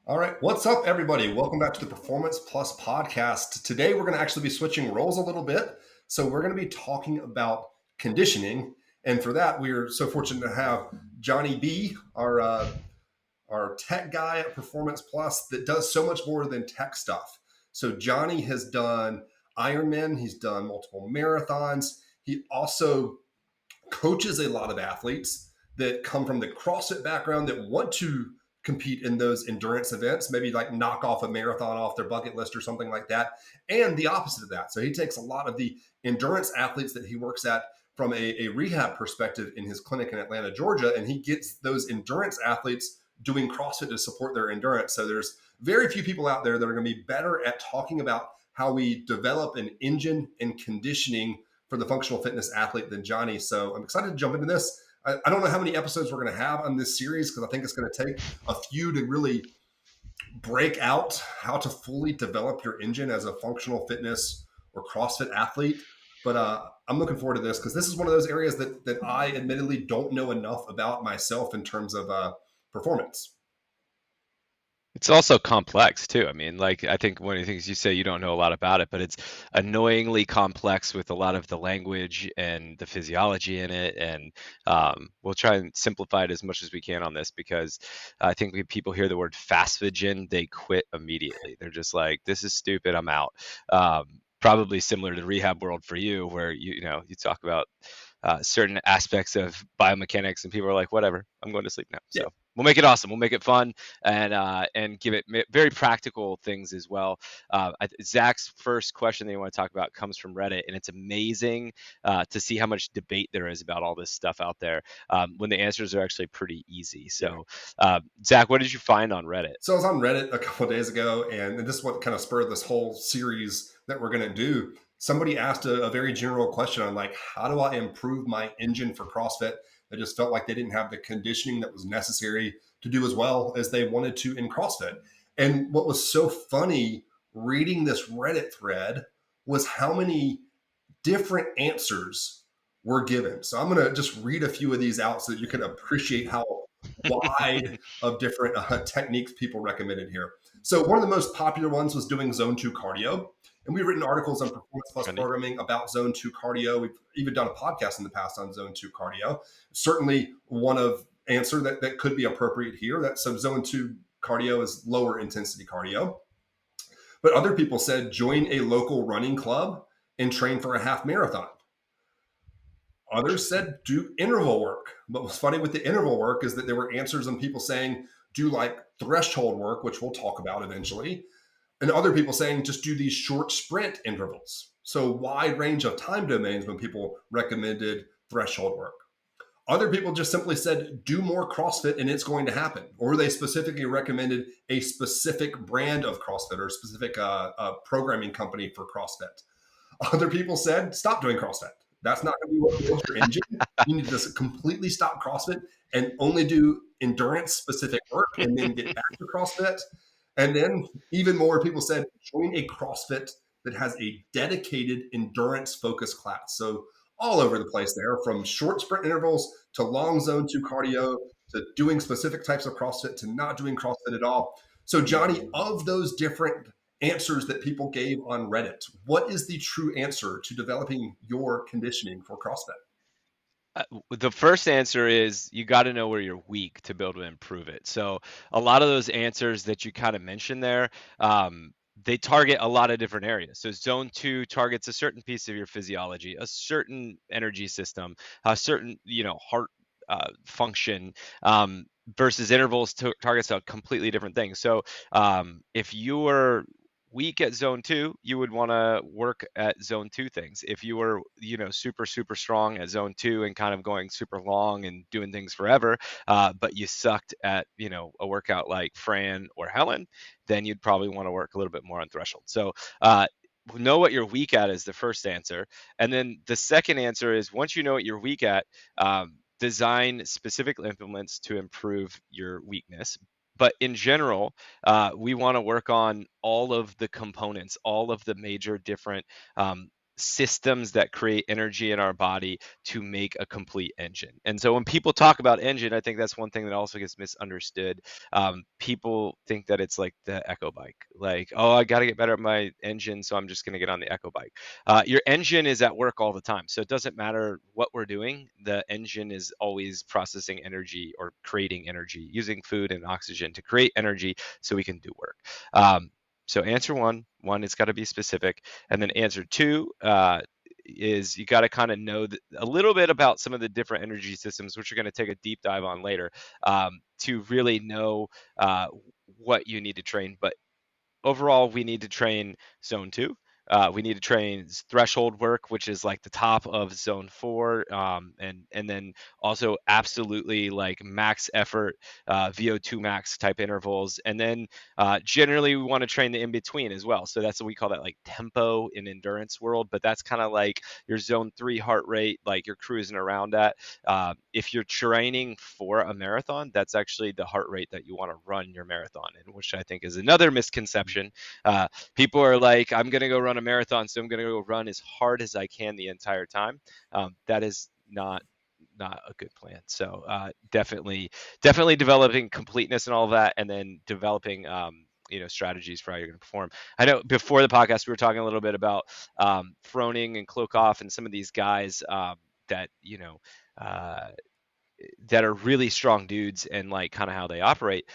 All right, what's up, everybody? Welcome back to the Performance Plus podcast. Today, we're going to actually be switching roles a little bit. So, we're going to be talking about conditioning. And for that, we're so fortunate to have Johnny B, our tech guy at Performance Plus that does so much more than tech stuff. So, Johnny has done Ironman, he's done multiple marathons. He also coaches a lot of athletes that come from the CrossFit background that want to compete in those endurance events, maybe like knock off a marathon off their bucket list or something like that, and the opposite of that. So he takes a lot of the endurance athletes that he works at from a rehab perspective in his clinic in Atlanta, Georgia, and he gets those endurance athletes doing CrossFit to support their endurance. So there's very few people out there that are going to be better at talking about how we develop an engine and conditioning for the functional fitness athlete than Johnny. So I'm excited to jump into this. I don't know how many episodes we're going to have on this series because I think it's going to take a few to really break out how to fully develop your engine as a functional fitness or CrossFit athlete. But I'm looking forward to this because this is one of those areas that I admittedly don't know enough about myself in terms of performance. It's also complex too. I mean, like I think one of the things you say you don't know a lot about it, but it's annoyingly complex with a lot of the language and the physiology in it. And we'll try and simplify it as much as we can on this because I think when people hear the word phasphagen, they quit immediately. They're just like, "This is stupid. I'm out." Probably similar to the rehab world for you, where you talk about certain aspects of biomechanics, and people are like, "Whatever, I'm going to sleep now." Yeah. So we'll make it awesome. We'll make it fun and give it very practical things as well. Zach's first question that you want to talk about comes from Reddit, and it's amazing to see how much debate there is about all this stuff out there when the answers are actually pretty easy. So, Zach, what did you find on Reddit? So I was on Reddit a couple of days ago, and this is what kind of spurred this whole series that we're going to do. Somebody asked a very general question on like, how do I improve my engine for CrossFit? They just felt like they didn't have the conditioning that was necessary to do as well as they wanted to in CrossFit. And what was so funny reading this Reddit thread was how many different answers were given. So I'm going to just read a few of these out so that you can appreciate how wide of different techniques people recommended here. So one of the most popular ones was doing zone 2 cardio. And we've written articles on Performance Plus programming about zone 2 cardio. We've even done a podcast in the past on zone 2 cardio. Certainly one of answer that could be appropriate here. That so zone 2 cardio is lower intensity cardio. But other people said join a local running club and train for a half marathon. Others said do interval work. But what's funny with the interval work is that there were answers on people saying do like threshold work, which we'll talk about eventually, and other people saying just do these short sprint intervals. So wide range of time domains when people recommended threshold work. Other people just simply said do more CrossFit and it's going to happen. Or they specifically recommended a specific brand of CrossFit or a specific programming company for CrossFit. Other people said stop doing CrossFit. That's not going to be what builds your engine. You need to just completely stop CrossFit and only do endurance specific work and then get back to CrossFit. And then even more people said join a CrossFit that has a dedicated endurance focused class. So all over the place there, from short sprint intervals to long zone 2 cardio to doing specific types of CrossFit to not doing CrossFit at all. So Johnny, of those different answers that people gave on Reddit, what is the true answer to developing your conditioning for CrossFit? The first answer is you got to know where you're weak to be able to improve it. So a lot of those answers that you kind of mentioned there, they target a lot of different areas. So zone 2 targets a certain piece of your physiology, a certain energy system, a certain heart function, versus intervals targets a completely different thing. So if you're weak at zone 2, you would want to work at zone 2 things. If you were super strong at zone 2 and kind of going super long and doing things forever, but you sucked at a workout like Fran or Helen, then you'd probably want to work a little bit more on threshold. So know what you're weak at is the first answer. And then the second answer is once you know what you're weak at, design specific implements to improve your weakness. But in general, we want to work on all of the components, all of the major different systems that create energy in our body to make a complete engine. And so when people talk about engine, I think that's one thing that also gets misunderstood. People think that it's like the Echo bike, like, oh, I got to get better at my engine, so I'm just going to get on the Echo bike. Your engine is at work all the time, so it doesn't matter what we're doing. The engine is always processing energy or creating energy, using food and oxygen to create energy so we can do work. So answer one, it's got to be specific. And then answer two is you got to kind of know a little bit about some of the different energy systems, which we're going to take a deep dive on later, to really know what you need to train. But overall, we need to train zone 2. We need to train threshold work, which is like the top of zone 4, and then also absolutely like max effort, VO2 max type intervals, and then generally we want to train the in between as well. So that's what we call that, like tempo in endurance world. But that's kind of like your zone 3 heart rate, like you're cruising around at. If you're training for a marathon, that's actually the heart rate that you want to run your marathon in, which I think is another misconception. People are like, I'm going to go run a marathon, so I'm going to go run as hard as I can the entire time. That is not a good plan. So definitely developing completeness and all of that, and then developing strategies for how you're going to perform. I know before the podcast we were talking a little bit about Froning and Klokoff and some of these guys that uh, that are really strong dudes and like kind of how they operate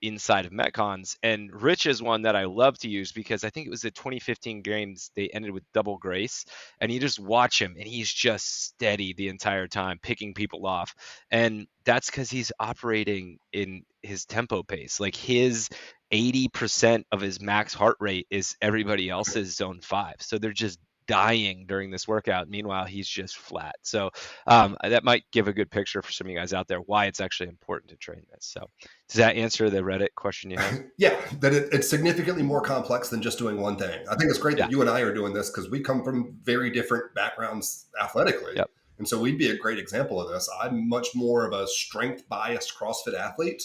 inside of Metcons. And Rich is one that I love to use because I think it was the 2015 games, they ended with double grace, and you just watch him and he's just steady the entire time, picking people off. And that's because he's operating in his tempo pace. Like his 80% of his max heart rate is everybody else's zone 5. So they're just dying during this workout. Meanwhile, he's just flat. So that might give a good picture for some of you guys out there why it's actually important to train this. So does that answer the Reddit question you had? Yeah, that it's significantly more complex than just doing one thing. I think it's great Yeah. that you and I are doing this because we come from very different backgrounds athletically. Yep. And so we'd be a great example of this. I'm much more of a strength biased CrossFit athlete.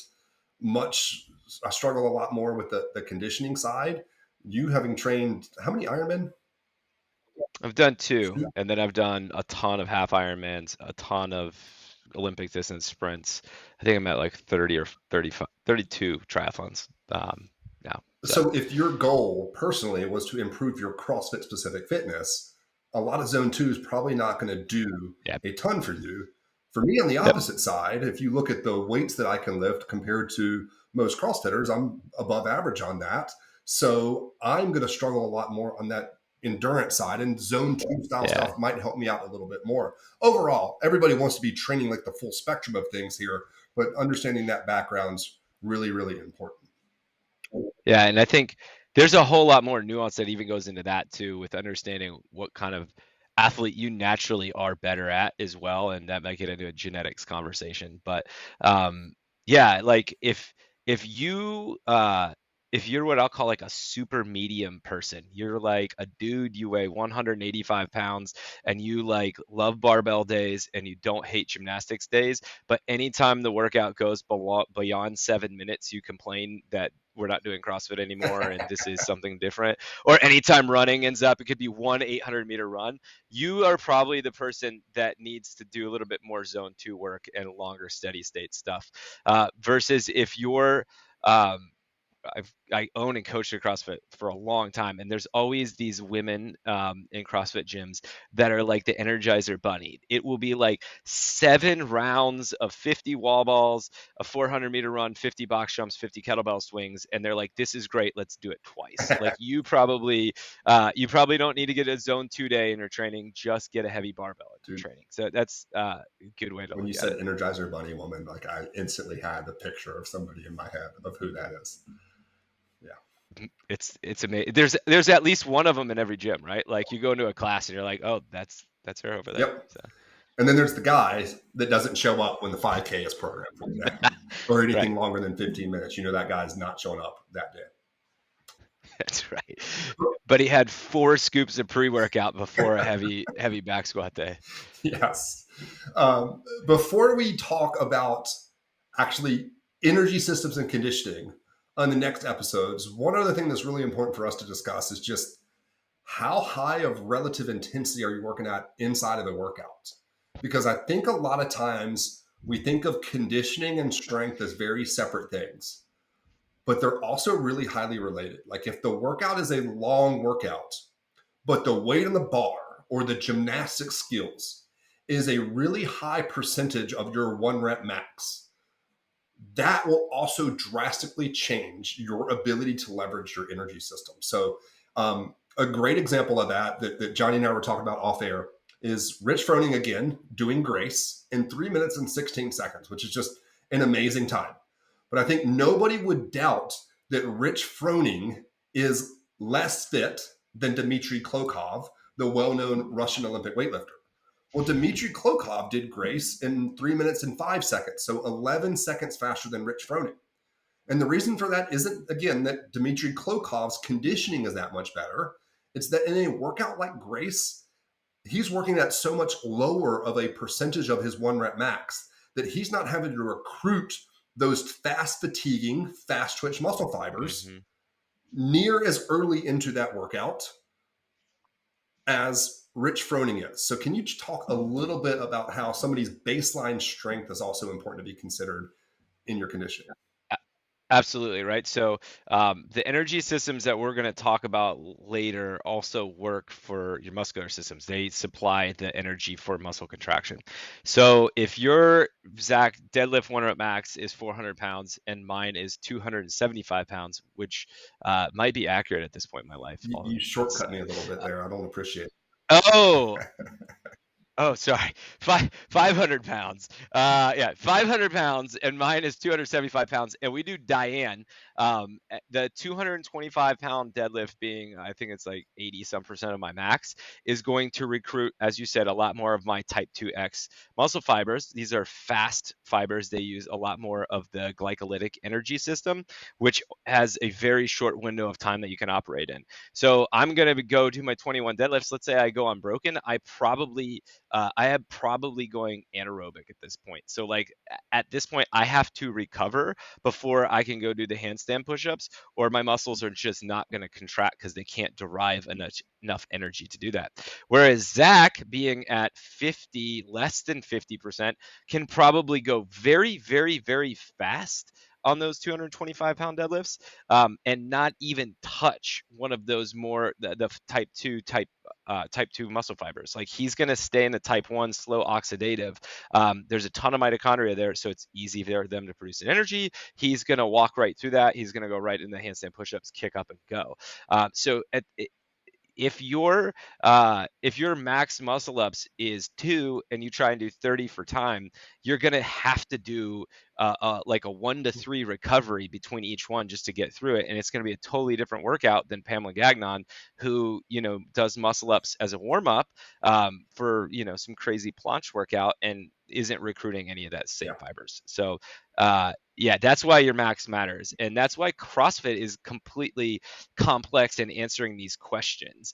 I struggle a lot more with the conditioning side. You having trained how many Ironmen? I've done 2, and then I've done a ton of half Ironmans, a ton of Olympic distance sprints. I think I'm at like 30 or 35, 32 triathlons now. So if your goal personally was to improve your CrossFit specific fitness, a lot of zone 2 is probably not going to do yeah. a ton for you. For me, on the Yep. opposite side, if you look at the weights that I can lift compared to most CrossFitters, I'm above average on that. So I'm going to struggle a lot more on that endurance side, and zone 2 style stuff might help me out a little bit more. Overall, everybody wants to be training like the full spectrum of things here, but understanding that background's really, really important. Yeah, and I think there's a whole lot more nuance that even goes into that too, with understanding what kind of athlete you naturally are better at as well, and that might get into a genetics conversation. But yeah, like if you're what I'll call like a super medium person, you're like a dude, you weigh 185 pounds and you like love barbell days and you don't hate gymnastics days, but anytime the workout goes beyond 7 minutes, you complain that we're not doing CrossFit anymore and this is something different. Or anytime running ends up, it could be 800-meter run. You are probably the person that needs to do a little bit more zone 2 work and longer steady state stuff. Versus if you're I own and coached at CrossFit for a long time, and there's always these women in CrossFit gyms that are like the Energizer Bunny. It will be like 7 rounds of 50 wall balls, a 400-meter run, 50 box jumps, 50 kettlebell swings, and they're like, "This is great. Let's do it twice." Like you probably don't need to get a zone 2 day in your training. Just get a heavy barbell in your training. So that's a good way to when look you at said it. Energizer Bunny woman, like I instantly had a picture of somebody in my head of who that is. Yeah, it's amazing. There's at least one of them in every gym, right? Like you go into a class and you're like, oh, that's her over there. yep. So. And then there's the guy that doesn't show up when the 5K is programmed for the day or anything Right. longer than 15 minutes. You know that guy's not showing up that day. That's right. But he had 4 scoops of pre-workout before a heavy back squat day. Yes. Before we talk about actually energy systems and conditioning on the next episodes, one other thing that's really important for us to discuss is just how high of relative intensity are you working at inside of the workout? Because I think a lot of times we think of conditioning and strength as very separate things, but they're also really highly related. Like if the workout is a long workout, but the weight on the bar or the gymnastic skills is a really high percentage of your 1 rep max, that will also drastically change your ability to leverage your energy system. So, a great example of that Johnny and I were talking about off air is Rich Froning again doing Grace in 3 minutes and 16 seconds, which is just an amazing time. But I think nobody would doubt that Rich Froning is less fit than Dmitry Klokov, the well known Russian Olympic weightlifter. Well, Dmitry Klokov did Grace in 3 minutes and 5 seconds, so 11 seconds faster than Rich Froning. And the reason for that isn't, again, that Dmitry Klokov's conditioning is that much better. It's that in a workout like Grace, he's working at so much lower of a percentage of his 1 rep max that he's not having to recruit those fast fatiguing, fast twitch muscle fibers Mm-hmm. near as early into that workout as Rich Froning is. So, can you talk a little bit about how somebody's baseline strength is also important to be considered in your conditioning? Absolutely, right? So, the energy systems that we're going to talk about later also work for your muscular systems. They supply the energy for muscle contraction. So, if your Zach deadlift 1 rep max is 400 pounds and mine is 275 pounds, which might be accurate at this point in my life, all You that shortcut said. me a little bit there. I don't appreciate it. Oh, Oh, sorry. 500 pounds. Yeah, 500 pounds, and mine is 275 pounds. And we do Diane. The 225-pound deadlift being, I think it's like 80 some percent of my max, is going to recruit, as you said, a lot more of my type 2X muscle fibers. These are fast fibers. They use a lot more of the glycolytic energy system, which has a very short window of time that you can operate in. So I'm going to go to my 21 deadlifts. Let's say I go unbroken. I am probably going anaerobic at this point. So like at this point, I have to recover before I can go do the handstand push-ups, or my muscles are just not going to contract because they can't derive enough energy to do that. Whereas Zach, being at 50, less than 50%, can probably go very, very, very fast on those 225-pound deadlifts, and not even touch one of those more the type 2 muscle fibers. Like he's going to stay in the type 1 slow oxidative. There's a ton of mitochondria there, so it's easy for them to produce an energy. He's going to walk right through that. He's going to go right in the handstand push-ups, kick up and go. If your max muscle ups is 2 and you try and do 30 for time, you're gonna have to do like a 1 to 3 recovery between each one just to get through it, and it's gonna be a totally different workout than Pamela Gagnon, who does muscle ups as a warm up for some crazy planche workout and isn't recruiting any of that same Yeah. fibers. So yeah, that's why your max matters, and that's why CrossFit is completely complex in answering these questions,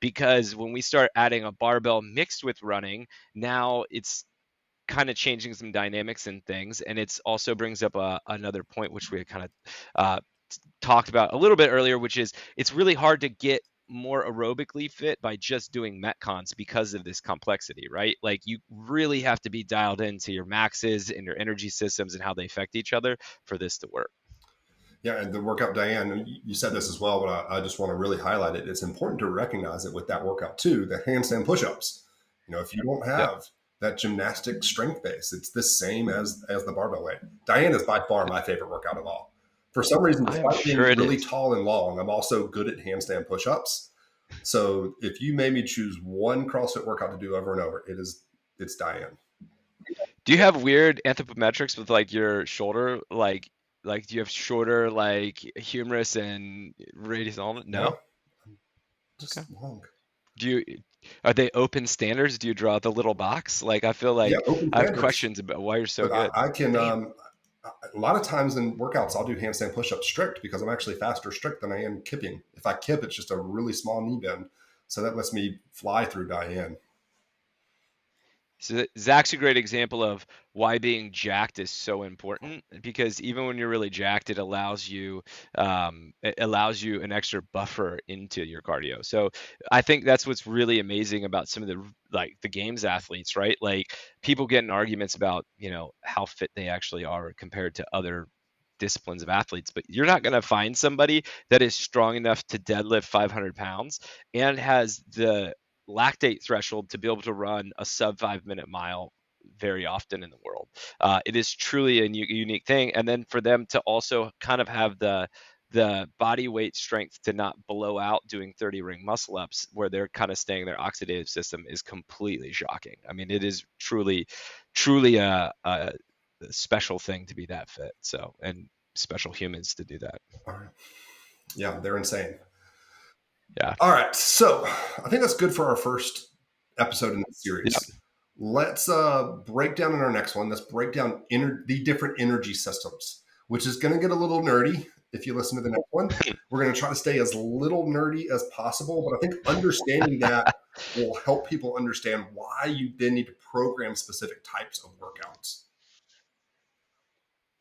because when we start adding a barbell mixed with running, now it's kind of changing some dynamics and things, and it's also brings up another point which we had kind of uh, talked about a little bit earlier, which is it's really hard to get more aerobically fit by just doing metcons because of this complexity, right? Like you really have to be dialed into your maxes and your energy systems and how they affect each other for this to work. Yeah, and the workout, Diane, you said this as well, but I just want to really highlight it. It's important to recognize it with that workout too, the handstand push-ups. If you don't Yep. have that gymnastic strength base, it's the same as the barbell weight. Diane is by far my favorite workout of all. For some reason, I'm despite sure being it really is. tall and long, I'm also good at handstand push-ups. So if you made me choose one CrossFit workout to do over and over, it's Diane. Do you have weird anthropometrics with like your shoulder? Like do you have shorter like humerus and radius element? No? No, Okay. just long. Do you Are they open standards? Do you draw the little box? Like I feel Yeah, like open I have standards. questions about why you're so But good. I can Damn. a lot of times in workouts I'll do handstand push-ups strict because I'm actually faster strict than I am kipping. If I kip, it's just a really small knee bend, so that lets me fly through Diane. So Zach's a great example of why being jacked is so important, because even when you're really jacked, it allows you an extra buffer into your cardio. So I think that's what's really amazing about some of the games athletes, right? Like, people get in arguments about, how fit they actually are compared to other disciplines of athletes, but you're not going to find somebody that is strong enough to deadlift 500 pounds and has the lactate threshold to be able to run a sub 5 minute mile very often in the world. It is truly a unique thing. And then for them to also kind of have the body weight strength to not blow out doing 30 ring muscle ups where they're kind of staying their oxidative system is completely shocking. I mean, it is truly a special thing to be that fit. So, and special humans to do that. All right. Yeah, they're insane. Yeah. All right. So I think that's good for our first episode in the Yeah. series. Let's break down in our next one. Let's break down the different energy systems, which is going to get a little nerdy if you listen to the next one. We're going to try to stay as little nerdy as possible, but I think understanding that will help people understand why you then need to program specific types of workouts.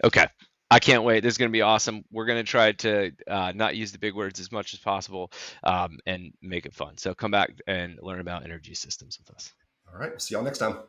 Okay. I can't wait. This is going to be awesome. We're going to try to not use the big words as much as possible, and make it fun. So come back and learn about energy systems with us. All right. See y'all next time.